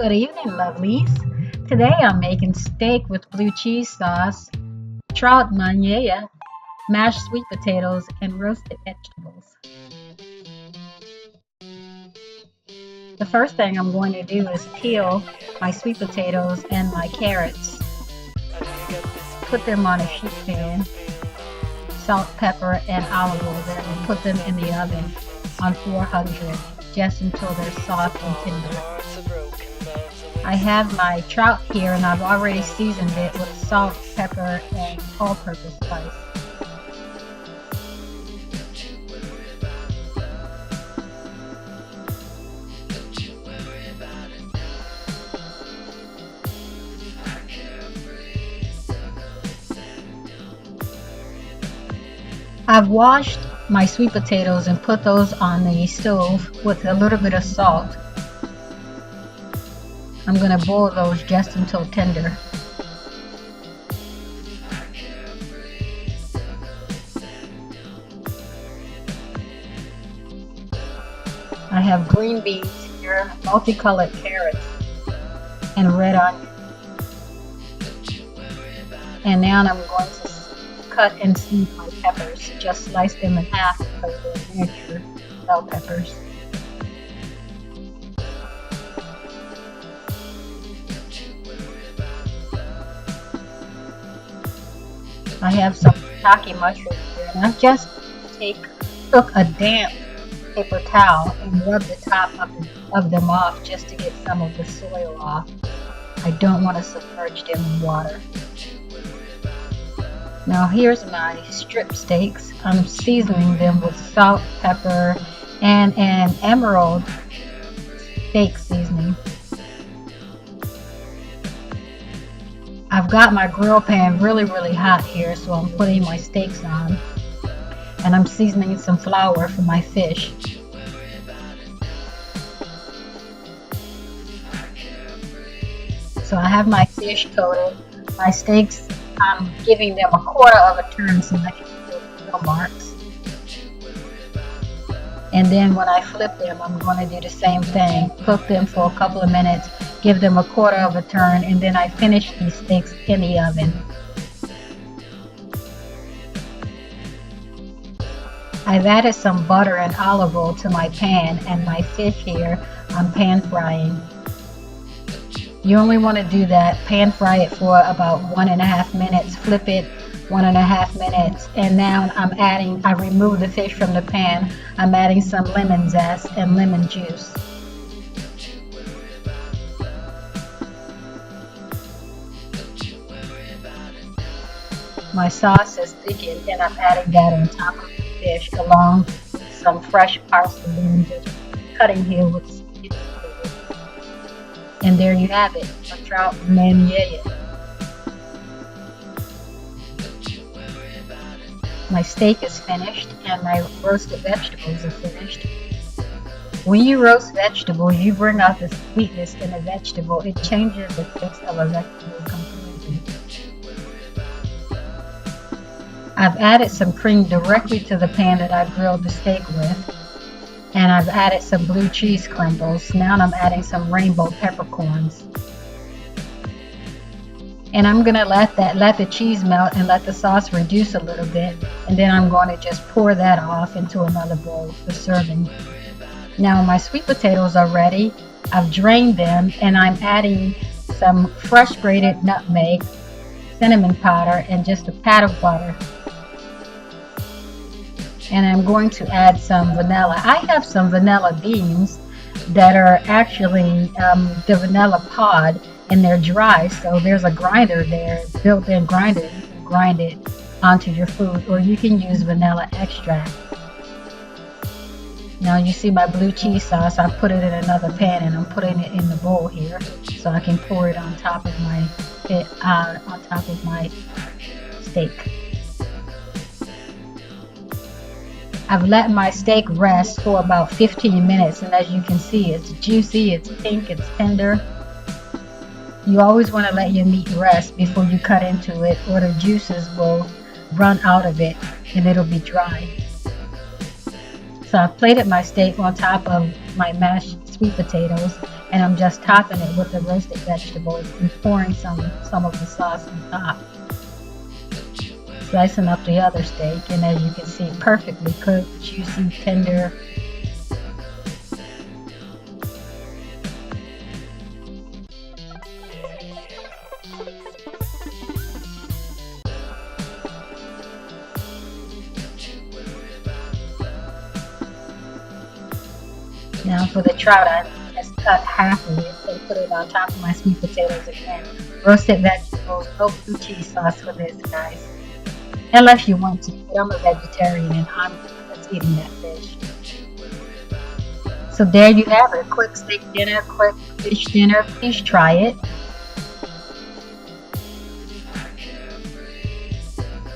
Good evening, lovelies. Today I'm making steak with blue cheese sauce, trout manilla, mashed sweet potatoes, and roasted vegetables. The first thing I'm going to do is peel my sweet potatoes and my carrots. Put them on a sheet pan, salt, pepper, and olive oil, and put them in the oven on 400 just until they're soft and tender. I have my trout here and I've already seasoned it with salt, pepper, and all-purpose spice. I've washed my sweet potatoes and put those on the stove with a little bit of salt. I'm going to boil those just until tender. I have green beans here, multicolored carrots, and red onion. And now I'm going to cut and seed my peppers. Just slice them in half because they're miniature bell peppers. I have some shiitake mushrooms here, and I just took a damp paper towel and rubbed the top of them off just to get some of the soil off. I don't want to submerge them in water. Now here's my strip steaks. I'm seasoning them with salt, pepper, and an Emeril steak seasoning. I've got my grill pan really hot here, so I'm putting my steaks on. And I'm seasoning some flour for my fish. So I have my fish coated. My steaks, I'm giving them a quarter of a turn so I can get those grill marks. And then when I flip them, I'm going to do the same thing. Cook them for a couple of minutes, give them a quarter of a turn, and then I finish these steaks in the oven. I've added some butter and olive oil to my pan, and my fish here I'm pan frying. You only want to do that, pan fry it for about 1.5 minutes, flip it 1.5 minutes, and now I removed the fish from the pan. I'm adding some lemon zest and lemon juice. My sauce is thickened and I'm adding that on top of the fish along with some fresh parsley and just cutting here with skewers. And there you have it, a trout manilla. My steak is finished and my roasted vegetables are finished. When you roast vegetables, you bring out the sweetness in a vegetable. It changes the taste of a vegetable completely. I've added some cream directly to the pan that I grilled the steak with. And I've added some blue cheese crumbles. Now I'm adding some rainbow peppercorns. And I'm going to let the cheese melt and let the sauce reduce a little bit. And then I'm going to just pour that off into another bowl for serving. Now my sweet potatoes are ready. I've drained them and I'm adding some fresh grated nutmeg, cinnamon powder, and just a pat of butter. And I'm going to add some vanilla. I have some vanilla beans that are actually the vanilla pod, and they're dry, so there's a grinder there, built-in grinder. You can grind it onto your food, or you can use vanilla extract. Now you see my blue cheese sauce. I put it in another pan, and I'm putting it in the bowl here, so I can pour it on top of my steak. I've let my steak rest for about 15 minutes, and as you can see, it's juicy, it's pink, it's tender. You always want to let your meat rest before you cut into it, or the juices will run out of it and it'll be dry. So I plated my steak on top of my mashed sweet potatoes, And I'm just topping it with the roasted vegetables and pouring some of the sauce on top. Slicing up the other steak, and as you can see, perfectly cooked, juicy, tender. Now for the trout, I just cut half of it and put it on top of my sweet potatoes again. Roasted vegetables, no blue cheese sauce for this, guys. Unless you want to, but I'm a vegetarian and I'm just eating that fish. So there you have it, quick steak dinner, quick fish dinner. Please try it.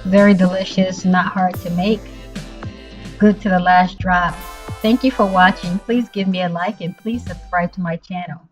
Very delicious, not hard to make. Good to the last drop. Thank you for watching. Please give me a like and please subscribe to my channel.